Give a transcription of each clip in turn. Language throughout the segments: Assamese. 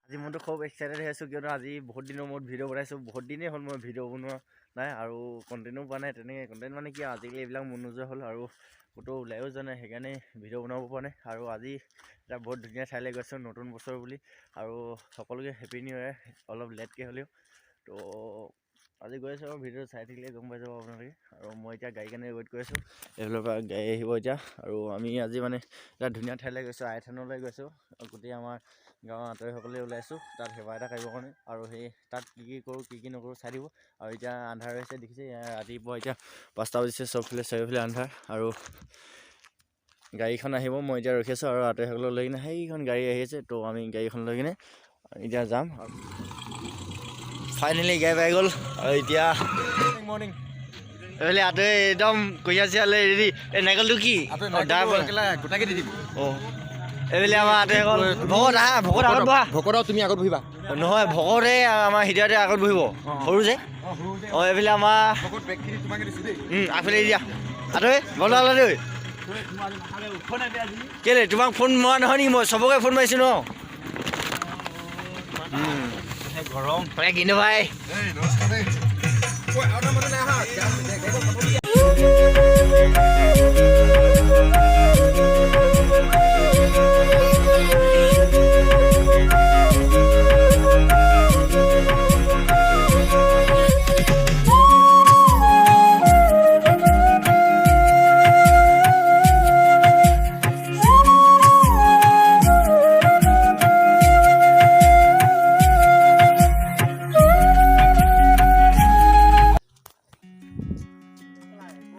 আজি মইতো খুব এক্সাইটেড হৈ আছোঁ কিয়নো আজি বহুত দিনৰ মূৰত ভিডিঅ' বনাইছোঁ বহুত দিনেই হ'ল মই ভিডিঅ' বনোৱা নাই আৰু কণ্টেণ্টো পোৱা নাই তেনেকৈ কণ্টেণ্ট মানে কি আজিকালি এইবিলাক মন নোযোৱা হ'ল আৰু ক'তো ওলায়ো যোৱা নাই সেইকাৰণে ভিডিঅ' বনাব পৰা নাই আৰু আজি এটা বহুত ধুনীয়া ঠাইলৈ গৈছোঁ নতুন বছৰ বুলি আৰু সকলোকে হেপী নিউ ইয়েৰ অলপ লেটকৈ হ'লেও তো আজি গৈ আছোঁ আৰু ভিডিঅ'টো চাই থাকিলে গম পাই যাব আপোনালোকে আৰু মই এতিয়া গাড়ী কাৰণে ৱেইট কৰি আছোঁ এইফালৰ পৰা গাড়ী আহিব এতিয়া আৰু আমি আজি মানে এটা ধুনীয়া ঠাইলৈ গৈছোঁ আইথানলৈ গৈছোঁ গোটেই আমাৰ গাঁৱৰ আতৰিসকলে ওলাইছোঁ তাত সেৱা এটা কৰিবৰ কাৰণে আৰু সেই তাত কি কৰোঁ কি নকৰোঁ চাই দিব আৰু এতিয়া আন্ধাৰ হৈছে দেখিছে ৰাতিপুৱা এতিয়া 5টা বাজিছে চবফালে চাৰিওফালে আন্ধাৰ আৰু গাড়ীখন আহিব মই এতিয়া ৰখি আছোঁ আৰু আতৰিসকলক লৈ কিনে সেইখন গাড়ী আহি আছে তো আমি গাড়ীখন লৈ কিনে এতিয়া যাম ফাইনেলি গাড়ী পাই গ'ল আৰু এতিয়া মৰ্ণিং এইফালে আতৰি একদম কঢ়িয়া চিয়ালৈ ৰেডি এই নাইকলটো কি গোটাকে দি দিম অঁ এইফালে আমাৰ আতৰিসকল ভকত আহা ভকত আগত বহা ভকত তুমি আগত বহিবা নহয় ভকতে আমাৰ হৃদয়তে আগত বহিব সৰু যে অঁ এইফালে আমাৰ আগফালে দিয়া আতৰি বন্ধ দেই কেলে তোমাক ফোন মৰা নহয় নেকি মই চবকে ফোন মাৰিছোঁ ন গৰম কিন্তু ভাই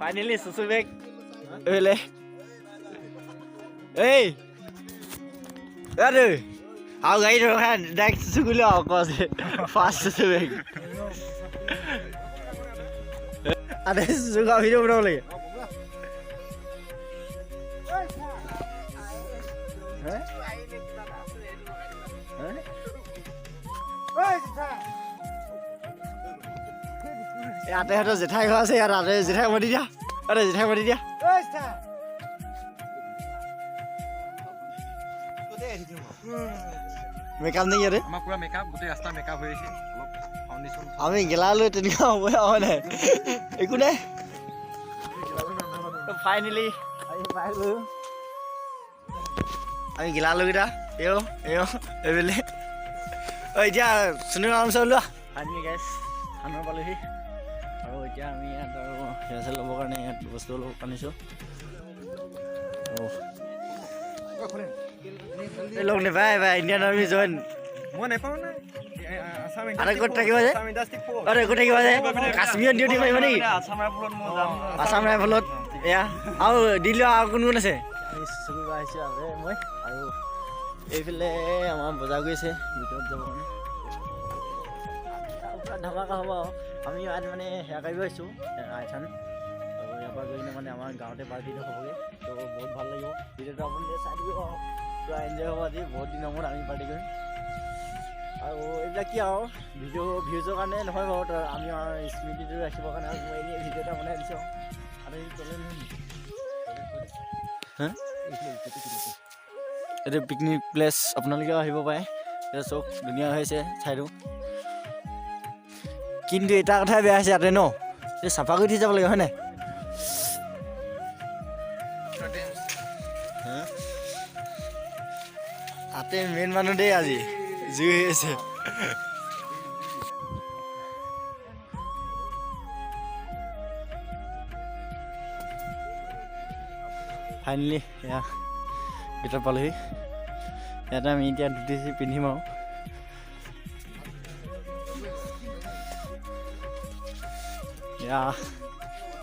ফাইনেলি চুচু বেগ এইফালে এই আৰু গাড়ী ৰখা ডাইৰেক্ট চুচু কৰিলে আকৌ আছে ফাৰ্ষ্ট চুচু বেগ আৰে চুচু খোৱা ভিডিঅ' বনাব লাগে ইয়াতে সিহঁতৰ জেঠাই ঘৰ আছে ইয়াত আতে জেঠাই মাতি দিয়া আৰে জেঠাই মাতি দিয়া মেকআপ নেকি ইয়াতে আমাৰ পুৰা মেকআপ গোটেই ৰাস্তা মেকআপ হৈ আছে অলপ ফাউণ্ডেশ্যন আমি গেলা লৈ তেনেকুৱা হ'ব মানে একো নাই ফাইনেলি আমি গেলা লৈকেইটা এইফালে এতিয়া চুনি নাম ওলোৱা ফাইনেলি গাইছ খানৰ পালোহি আৰু এতিয়া আমি ইয়াত আৰু হেয়াৰ ল'বৰ কাৰণে ইয়াত বস্তু অলপ আনিছোঁ লগ নাপায় ভাই ইণ্ডিয়ান আৰ্মি জইন মই নাপাওঁ আৰু ক'ত থাকিব যে আৰু ক'ত থাকিব যে কাশ্মীৰত ডিউটি মাৰিব নেকি আছাম ৰাইফলত এয়া আৰু দিল্লী আৰু কোন কোন আছে চুৰিব আহিছোঁ মই আৰু এইফালে আমাৰ বজাৰ কৰি আছে ভিতৰত যাব কাৰণে ধামাকা হ'ব আমি ইয়াত মানে সেয়া কৰিব আহিছোঁ আইথান আৰু ইয়াৰ পৰা গৈ কিনে মানে আমাৰ গাঁৱতে পাৰ্টিটো হ'বগৈ তো বহুত ভাল লাগিব ভিডিঅ'টো আপুনি চাই দিব পূৰা এনজয় হ'ব আজি বহুত দিনৰ মূৰত আমি পাৰ্টি কৰিম আৰু এইবিলাক কি আৰু ভিউজৰ কাৰণে নহয় বাৰু আমি আমাৰ স্মৃতিটো ৰাখিবৰ কাৰণে মই এনেই ভিডিঅ' এটা বনাই দিছোঁ আৰু এইটো পিকনিক প্লেচ আপোনালোকেও আহিব পাৰে এতিয়া চব ধুনীয়া হৈছে ঠাইটো কিন্তু এটা কথাই বেয়া হৈছে ইয়াতে ন এই চাফা কৰি থৈ যাব লাগে হয় নাই তাতে মেইন মানুহ দেই আজি জুই হৈ আছে ফাইনেলি এয়া ভিতৰত পালোহি ইয়াতে আমি এতিয়া ধুতি পিন্ধিম আৰু এয়া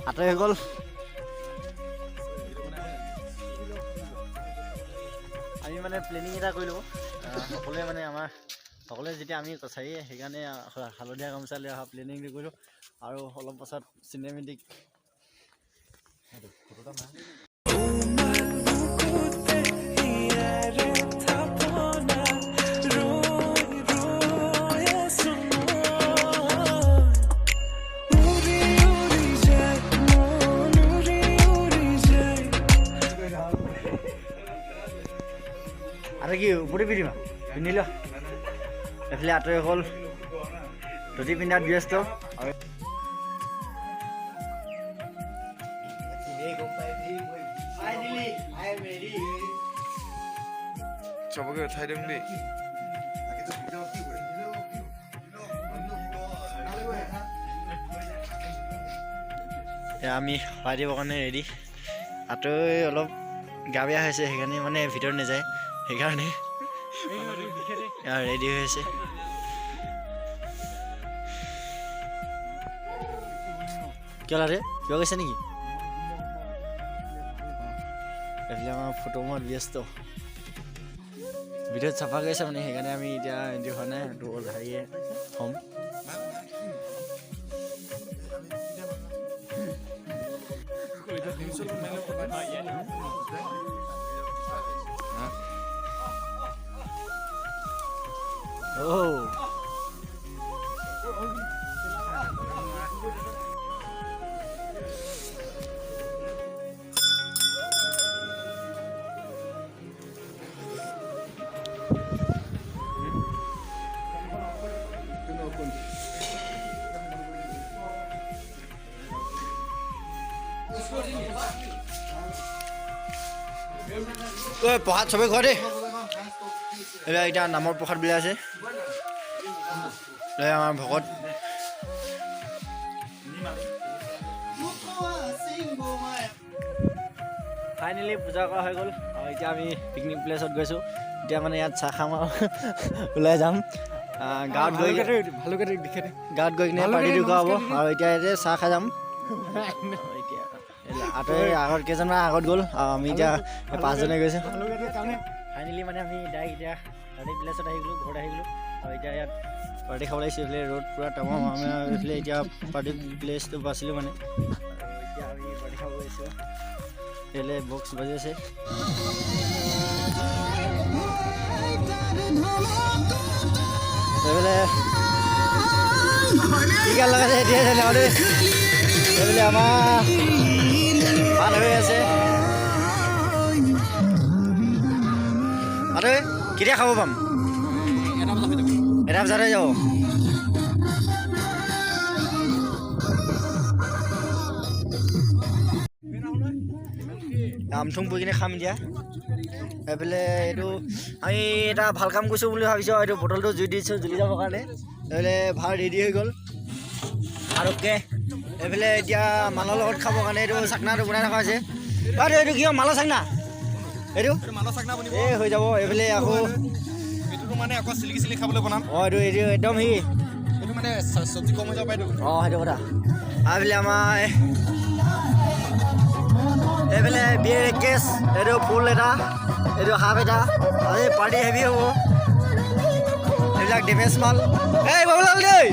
আঁতৰি হৈ গ'ল আমি মানে প্লেনিং এটা কৰিলোঁ সকলোৱে মানে আমাৰ সকলোৱে যেতিয়া আমি কছাৰীয়ে সেইকাৰণে হালধীয়া গামোচা লৈ অহা প্লেনিংটো কৰিলোঁ আৰু অলপ পাছত চিনেমেটিক আৰু কি উপৰি পিন্ধিবা পিন্ধিল এফালে আঁতৰি হ'ল ধুতি পিন্ধাত ব্যস্ত চবকে উঠাই দিম দেই আমি শৰাই দিবৰ কাৰণে ৰেডি আঁতৰি অলপ গা বেয়া হৈছে সেইকাৰণে মানে ভিতৰত নাযায় সেইকাৰণে ৰেডি হৈ আছে কিয় লাগে কিয় কৈছে নেকি এইফালে আমাৰ ফটো মৰাত ব্যস্ত ভিডিঅ'ত চাফা কৰিছে মানে সেইকাৰণে আমি এতিয়া এণ্ট্ৰি হোৱা নাই এইটো হেৰিয়ে হ'ম প্ৰসাদ চবেই খোৱা দেই এইবিলাক এতিয়া নামৰ প্ৰসাদ বিলাক আছে আমাৰ ভকত ফাইনেলি পূজা কৰা হৈ গ'ল আৰু এতিয়া আমি পিকনিক প্লেচত গৈছোঁ এতিয়া মানে ইয়াত চাহ খাম আৰু ওলাই যাম গাঁৱত গৈ কিনে পাৰ্টিটো কৰা হ'ব আৰু এতিয়া ইয়াতে চাহ খাই যাম আঁতৰি আগত কেইজনমান আগত গ'ল আমি এতিয়া 5জনে গৈছোঁ ফাইনেলি মানে আমি ডাইৰেক্ট এতিয়া পাৰ্টি প্লেচত আহি গ'লোঁ ঘৰত আহি গ'লোঁ আৰু এতিয়া ইয়াত পাৰ্টি খাব লাগিছোঁ এইফালে ৰ'দ পূৰা তামাম আমি এইফালে এতিয়া পাৰ্টি প্লেচটো বাচিলোঁ মানে আৰু এতিয়া আমি পাৰ্টি খাব গৈছোঁ এইফালে বক্স বাজি আছে এইফালে কি গান লগাইছে এতিয়া এইফালে আমাৰ ভাল হৈ আছে আৰু কেতিয়া খাব পাম এটা বজাতে যাব আমথুং পৰি কিনে খাম এতিয়া এইফালে এইটো আমি এটা ভাল কাম কৰিছোঁ বুলি ভাবিছোঁ এইটো বটলটো জুই দিছোঁ জ্বলি যাবৰ কাৰণে এইফালে ভাল ৰেডি হৈ গ'ল আৰু এইফালে এতিয়া মালৰ লগত খাবৰ কাৰণে এইটো চাকনাটো বনাই থকা হৈছে আৰু এইটো কিয় মালৰ চাকনা এইটো এই হৈ যাব এইফালে আকৌ মানে আকৌ চিলিকি চিলি খাবলৈ বনাম এইটো একদম সি এইটো মানে চব্জি কম হৈ যাব পাৰে সেইটো কথা এইফালে আমাৰ এইফালে বিয়েৰ এক কেছ এইটো ফুল এটা এইটো হাফ এটা এই পাৰ্টি হেভি হ'ব এইবিলাক ডেমেজ মাল এই বাবুলাল দেই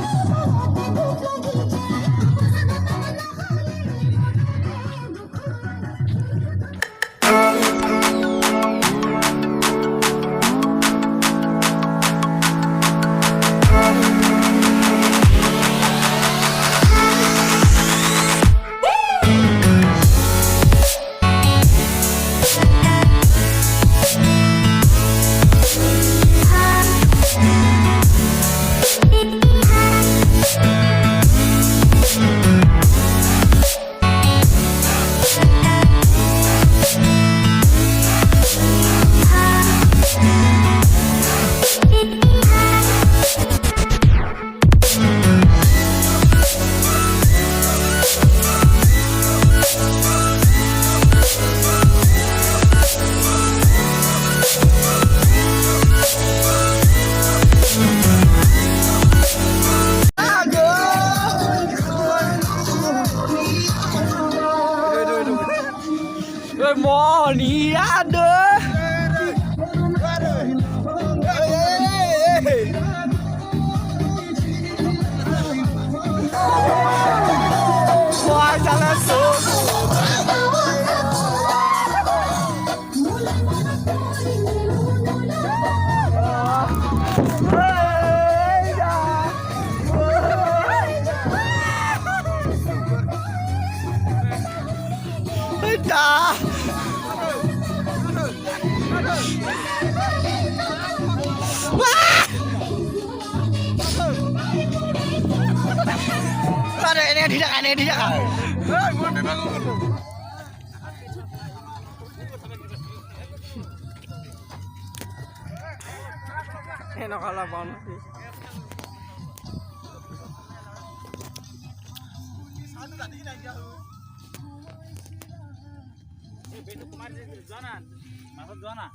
দি থাকা এনেকৈ দি থাকা নকলা বন যোৱা না